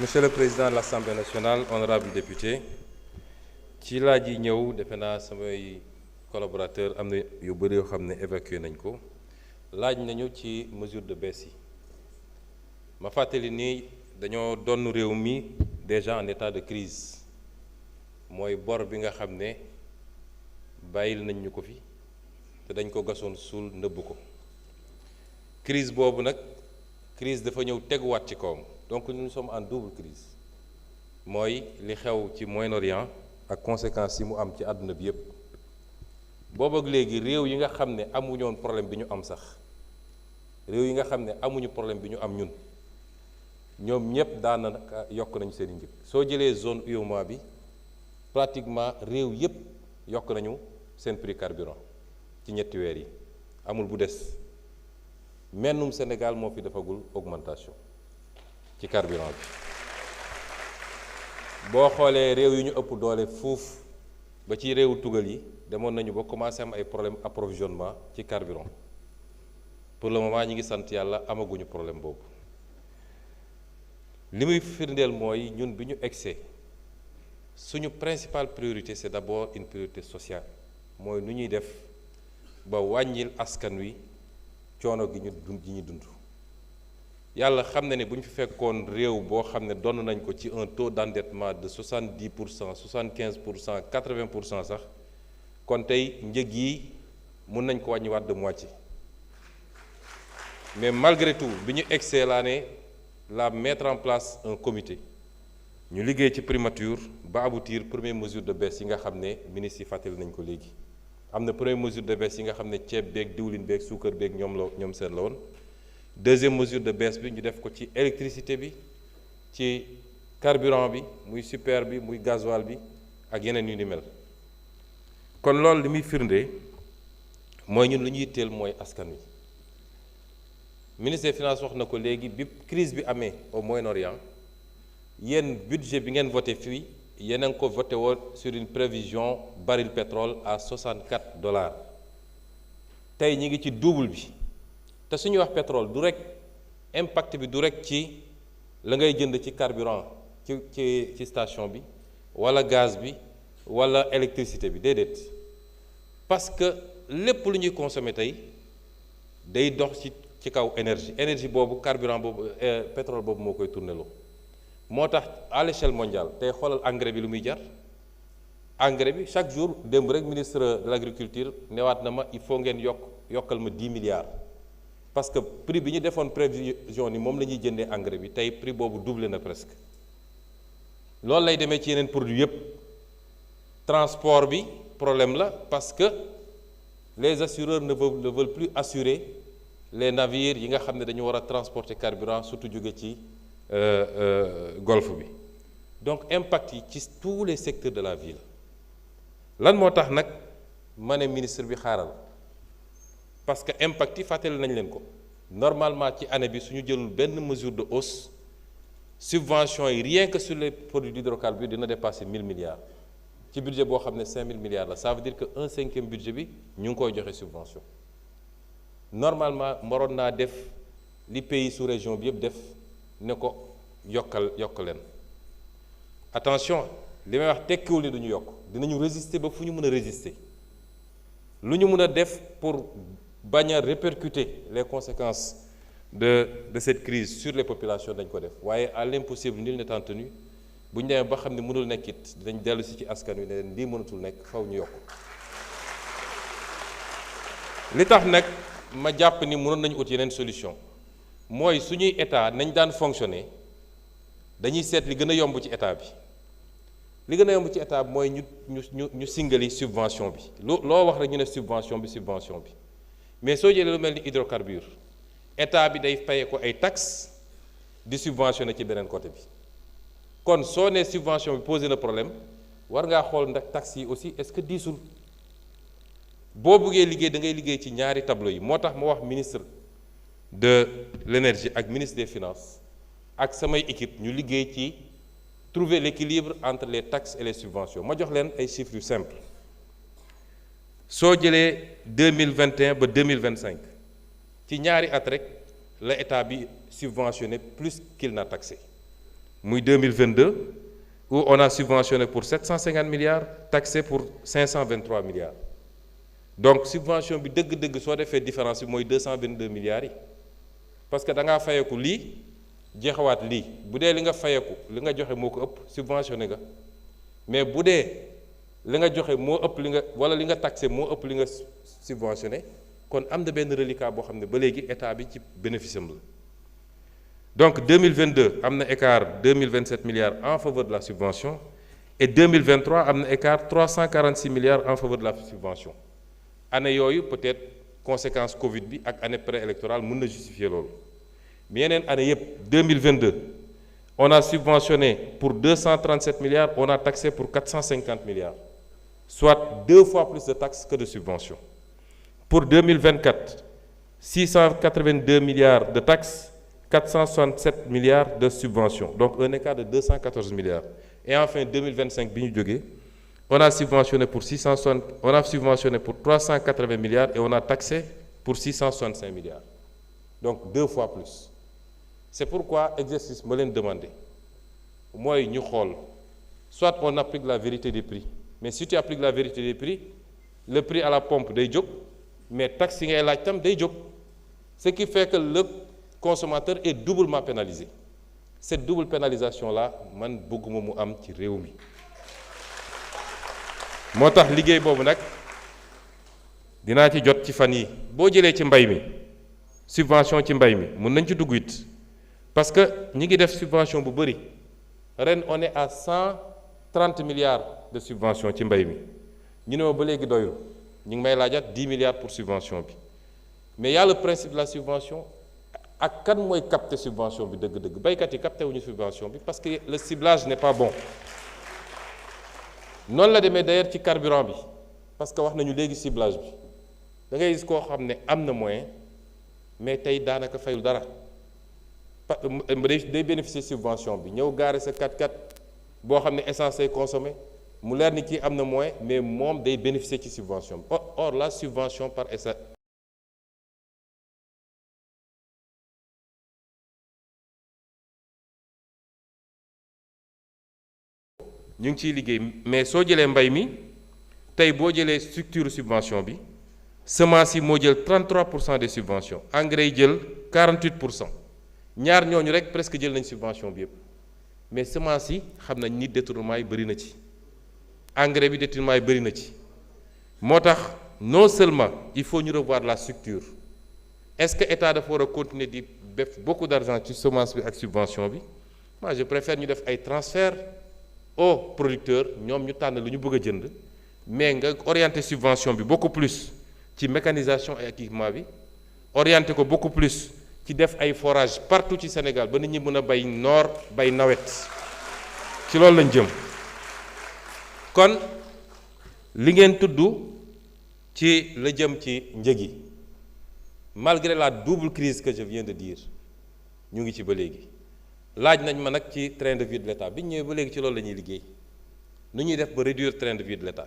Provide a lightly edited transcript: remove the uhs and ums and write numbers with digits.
Monsieur le Président de l'Assemblée nationale, honorables députés, ci laaj yi ñëw defe naa samay collaborateur am na yu bëri yoo xam ne évacué nañ ko laaj nañu ci mesure de baisse yi ma fàttali ni dañoo donn réew mi déjà en état de crise mooy bor bi nga xam ne bàyyil nañ ñu ko fi te dañ ko gasoon suul nëbb ko crise boobu nag crise dafa ñëw teguwaat ci kawam donc nous sommes en double crise mooy li xew ci Moyen-Orient ak conséquences yi mu am ci àdduna bi yépp boobu ak léegi réew yi nga xam ne amuñoon problème bi ñu am sax réew yi nga xam ne amuñu problème bi ñu am ñun ñoom ñépp daanaka yokk nañu seen i njëg soo jëlee zone UEMOA bi pratiquement réew yépp yokk nañu seen prix carburant ci ñetti weer yi amul bu des mennum Sénégal moo fi defagul augmentation ci carburant bi boo xoolee réew yi ñu ëpp doole fuuf ba ci réewu tugal yi demoon nañu ba commencé am ay problème approvisionnement ci carburant pour le moment ñi ngi sant yàlla amaguñu problème boobu li muy firndeel mooy ñun bi ñu egsee suñu principale priorité c'est d'abord une priorité sociale mooy nu ñuy def ba wàññil askan wi coono gi ñu dund yàlla xam na ne bu ñu fi fekkoon réew boo xam ne donn nañ ko ci un taux d'endettement de 70%, 75%, 80% sax kon tey njëg yi mun nañ ko wàññiwaat de moitié mais malgré tout bi ñu egsee laa ne la mettre en place un comité ñu liggéey ci primature ba aboutir première mesure de baisse yi nga xam ne ministre yi fàttali nañ ko léegi am na première mesure de baisse yi nga xam ne ceeb beeg diwlin beeg suukar beeg ñoom seen la woon deuxième mesure de baisse bi ñu def ko ci électricité bi ci carburant bi muy super bi muy gasoil bi ak yeneen yu ni mel kon loolu li muy firnde mooy ñun lu ñuy teel mooy askan wi ministre des finances wax na ko léegi bi crise bi amee au Moyen-Orient yéen budget bi ngeen voté fii yéen a ngi ko voté woon sur une prévision baril pétrole à $64 tey ñi ngi ci double bi te suñuy wax pétrole du rek impact bi du rek ci la ngay jënd ci carburant ci station bi wala gaz bi wala électricité bi déedéet parce que lépp lu ñuy consommer tey day dox ci kaw énergie boobu carburant boobu pétrole boobu moo koy tourneloo moo tax à l'échelle mondiale tey xoolal engrais bi lu muy jar engrais bi chaque jour démb rek ministre de l'agriculture newaat na ma il faut ngeen yokkal ma 10 milliards parce que prix bi ñu defoon prévision ni moom la ñuy jëndee engrais bi tey prix boobu doublé na presque loolu lay demee ci yeneen produit yépp transport bi problème la parce que les assureurs ne veulent plus assurer les navires yi nga xam ne dañu war a transporter carburant surtout jóge ci golfe bi donc impact yi ci tous les secteurs de la vie la lan moo tax nag ma ne ministre bi xaaral parce que impact yi fàttali nañ leen ko normalement ci année bi suñu jëlul benn mesure de hausse subvention yi rien que sur les produits d'hydrocarbures dina dépasser 1000 milliards ci budget boo xam ne 5000 milliards la ça veut dire que 1/5 budget bi ñu ngi koy joxe subvention normalement moroon naa def li pays sous région bi yëpp def ne ko yokk leen attention li may wax tekkiwul ni duñu yokk dinañu résister ba fu ñu mën a résister lu ñu mën a def pour bañ a répercuter les conséquences de cette crise sur les populations dañ ko def waaye à l'impossible nul n'étant tenu bu ñu demee ba xam ne mënul nekk it dañ dellu si ci askan wi ne leen lii mënatul nekk faw ñu yokk li tax nag ma jàpp ni mënoon nañu ut yeneen solution mooy suñuy état nañ daan fonctionner dañuy seet li gën a yomb ci état bi li gën a yomb ci état bi mooy ñu singali subvention bi loo wax rek ñu ne subvention bi mais soo jëlee lu mel ni hydrocarbure état bi day fayee ko ay taxes di subventionné ci beneen côté bi kon soo nee subvention bi posé na problème war ngaa xool ndax taxes yi aussi est-ce que diisul boo buggee liggéey da ngay liggéey ci ñaari tableau yi moo tax ma wax ministre de l'énergie ak ministre des finances ak samay équipe ñu liggéey ci trouver l'équilibre entre les taxes et les subventions ma jox leen ay chiffres yu simples soo jëlee 2021 ba 2025 ci ñaari at rek la état bi subventionné plus qu'il n'a taxé muy 2022 où on a subventionné pour 750 milliards taxé pour 523 milliards donc subvention bi dëgg-dëgg soo defee différence bi mooy 222 milliards yi parce que da ngaa fayeeku lii jeexawaat lii bu dee li nga fayeeku li nga joxe moo ko ëpp subventionné nga mais bu dee li nga joxe moo ëpp li nga wala li nga taxé moo ëpp li nga subventionné kon am na benn reliquat boo xam ne ba léegi état bi ci bénéfice am la donc 2022 am na écart 2027 milliards en faveur de la subvention et 2023 am na écart 346 milliards en faveur de la subvention année yooyu peut-être conséquence Covid bi ak année préélectorale mën na justifier loolu mais yeneen année yëpp 2022 on a subventionné pour 237 milliards on a taxé pour 450 milliards soit 2 fois plus de taxes que de subventions. Pour 2024, 682 milliards de taxes, 467 milliards de subventions, donc un écart de 214 milliards. Et enfin, 2025, on a subventionné pour 380 milliards et on a taxé pour 665 milliards. Donc 2 fois plus. C'est pourquoi l'exercice me l'a demandé. Moi, nous soit on applique la vérité des prix, mais si tu appliques la vérité des prix, le prix à la pompe day jóg mais taxe yi ngay laaj tam day jóg ce qui fait que le consommateur est doublement pénalisé cette double pénalisation là man bëgguma mu am ci réew mi moo tax liggéey boobu nag dinaa ci jot ci fan yi boo jëlee ci mbay mi subvention ci mbay mi mun nañ ci dugg it parce que ñi ngi def subvention bu bëri ren on est à 130 milliards de subvention ci mbay mi ñu ne ma ba léegi doyul ñu ngi may laajaat 10 milliards pour subvention bi mais y a le principe de la subvention ak kan mooy capter subvention bi dëgg-dëgg baykat yi capter wuñu subvention bi parce que le ciblage n'est pas bon noonu la demee d'ailleurs ci carburant bi parce que wax nañu léegi ciblage bi da ngay gis koo xam ne am na moyen mais tey daanaka fayul dara day bénéficier subvention bi ñëw gaare sa 4x4 boo xam ne essence ay consommé mu leer ni kii am na moyen mais moom day bénéficier ci subvention bi or la subvention par essai ñu ngi ciy liggéey mais soo jëlee mbay mi tey boo jëlee structure subvention bi semence yi moo jël 33% des subventions engrais yi jël 48% ñaar ñooñu rek presque jël nañ subvention bi yëpp mais semence yi xam nañ ni détournement yi bëri na ci engrais bi détournement yi bëri na ci moo tax non seulement il faut ñu revoir la structure est-ce que état dafa war a continuer di def beaucoup d'argent ci semence bi ak subvention bi moi je préfère ñu def ay transfert aux producteurs ñoom ñu tànn lu ñu bëgg a jënd mais nga orienter subvention bi beaucoup plus ci mécanisation et équipement bi orienter ko beaucoup plus ci def ay forage partout ci Sénégal ba nit ñi mën a bay noor bay nawet ci loolu lañ jëm kon li ngeen tudd ci la jëm ci njëg yi malgré la double crise que je viens de dire ñu ngi ci ba léegi laaj nañ ma nag ci train de vie de l'État bi ñu ñëwee ba léegi ci loolu la ñuy liggéey nu ñuy def ba réduire train de vie de l'État